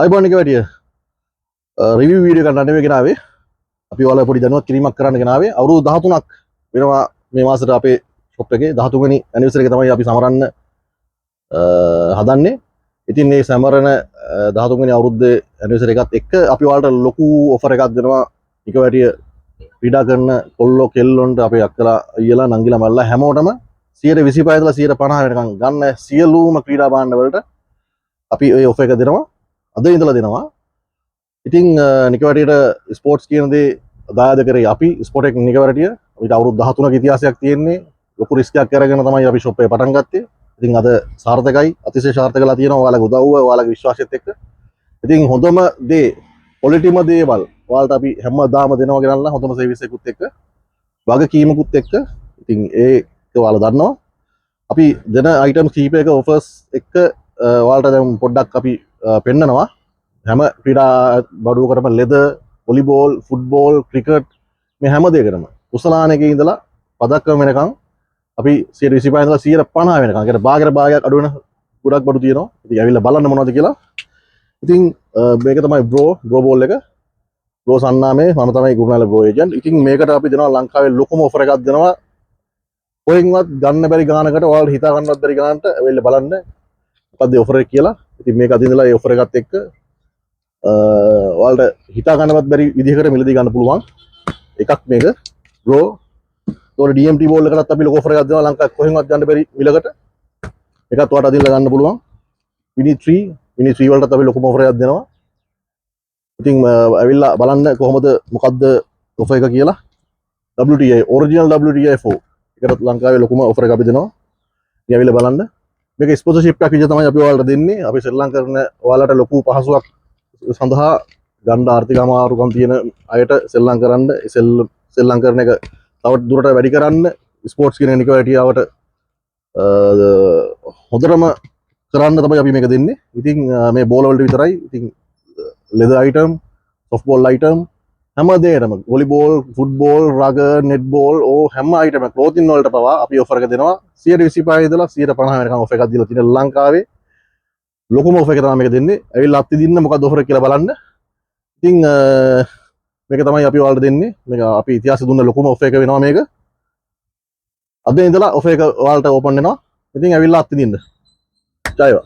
අයිබෝන් එක වැඩිය රිවිව් වීඩියෝ එකක් නඩේ ගෙනාවේ අපි ඔයාලා පොඩි දැනුවත් කිරීමක් කරන්න ගෙනාවේ අවුරුදු 13ක් වෙනවා මේ මාසෙට අපේ ෂොප් එකේ 13 වෙනි ඇනිවර්සරි එක තමයි අපි සමරන්න හදන්නේ. ඉතින් මේ සමරන 13 වෙනි අවුරුද්දේ ඇනිවර්සරි එකත් එක්ක අපි ඔයාලට ලොකු ඔෆර් එකක් දෙනවා. එක වැඩිය ක්‍රීඩා කරන කොල්ලෝ කෙල්ලොන්ට අපේ අක්කලා අයියලා නංගිලා මල්ලා හැමෝටම 125 ඉඳලා 150 වෙනකන් ගන්න සියලුම ක්‍රීඩා භාණ්ඩ වලට අපි ඔය ඔෆර් එක දෙනවා. අද ඉඳලා දෙනවා. ඉතින් නිකවැටියට ස්පෝර්ට්ස් කියන දේ දායාද කරේ අපි ස්පෝර්ට් එක නිකවැටිය අපිට අවුරුදු 13ක ඉතිහාසයක් තියෙන්නේ. ලොකු රිස්ක් එකක් අරගෙන තමයි අපි ෂොප් එක පටන් ගත්තේ. ඉතින් අද සාර්ථකයි, අතිශය සාර්ථකලා තියෙනවා ඔයාලගේ උදව්ව, ඔයාලගේ විශ්වාසයත් එක්ක. ඉතින් හොඳම දේ, ක්වොලිටිම දේවල් ඔයාලට අපි හැමදාම දෙනවා ගෙනල්ලා හොඳම සර්විස් එකකුත් එක්ක, වගකීමකුත් එක්ක. ඉතින් ඒක ඔයාලා දන්නවා. අපි දෙන අයිටම් කීපයක ඔෆර්ස් එක්ක ඔයාලට දැන් පොඩ්ඩක් අපි පෙන්නනවා. හැම ක්‍රීඩා බඩුවකටම ලෙද, වොලිබෝල්, ෆුට්බෝල්, ක්‍රිකට් මේ හැම දෙයකටම උසලානකේ ඉඳලා පදක්කම වෙනකන් අපි 125 ඉඳලා 150 වෙනකන් කියන භාගයක් අඩු වෙන ගොඩක් බඩු තියෙනවා. ඉතින් ඇවිල්ලා බලන්න මොනවද කියලා. ඉතින් මේක තමයි බ්‍රෝ බෝල් එක. බ්‍රෝ සන්නාමේ මම තමයි ගුණාල බ්‍රෝ ඒජන්ට්. ඉතින් මේකට අපි දෙනවා ලංකාවේ ලොකුම ඔෆර් එකක් දෙනවා. කොහෙන්වත් ගන්න බැරි ගානකට ඔයාලට හිතා ගන්නවත් බැරි ගානට ඇවිල්ලා බලන්න මොකද්ද ඔෆර් එක කියලා. ඉතින් මේක අද ඉඳලා ඒ ඔෆර් එකත් එක්ක ඔයාලට හිතා ගන්නවත් බැරි විදිහකට මිලදී ගන්න පුළුවන් එකක් මේක බ්‍රෝ. ඒතකොට DMT බෝල් එකටත් අපි ලොකු ඔෆර් එකක් දෙනවා ලංකාවේ කොහෙන්වත් ගන්න බැරි මිලකට. ඒකත් ඔයාලට අදින්න ගන්න පුළුවන්. විනි 3 වලටත් අපි ලොකුම ඔෆර් එකක් දෙනවා. ඉතින් ඇවිල්ලා බලන්න කොහොමද මොකද්ද ඔෆර් එක කියලා. WTI ඔරිජිනල් WTI 4 ඒකට ලංකාවේ ලොකුම ඔෆර් එක අපි දෙනවා. ඉතින් ඇවිල්ලා බලන්න. මේක ස්පොන්සර්ෂිප් එකක් විදිහට තමයි අපි ඔයාලට දෙන්නේ. අපි ශ්‍රී ලංකන් ඔයාලට ලොකු පහසුවක් සඳහා ගණ්ඩ ආර්ථික අමාරුකම් තියෙන අයට සෙල්ලම් කරන්න සෙල්ලම් කරන එක තවත් දුරට වැඩි කරන්න ස්පෝර්ට්ස් කියන නිකවැටියාවට හොඳටම කරන්න තමයි අපි මේක දෙන්නේ. ඉතින් මේ බෝල වලට විතරයි. ඉතින් leather item, soft ball item හැම දෙයකටම volleyball, football, rugger, net ball හැම අයිටම් ක්ලෝතින් වලට පවා අපි ඔෆර් එක දෙනවා. 125 ඉඳලා 150 වෙනකම් ඔෆර් එකක් දීලා තියෙන ලංකාවේ ලොකුම ඔෆර් එක තමයි මේක දෙන්නේ. ඇවිල්ලා අත්ති දින්න මොකක්ද ඔෆර් එක කියලා බලන්න. ඉතින් මේක තමයි අපි ඔයාලට දෙන්නේ. මේක අපි ඉතිහාසෙ දුන්න ලොකුම ඔෆර් එක වෙනවා මේක. අද ඉඳලා ඔෆර් එක ඔයාලට ඕපන් වෙනවා. ඉතින් ඇවිල්ලා අත්ති දින්න. ජයවා.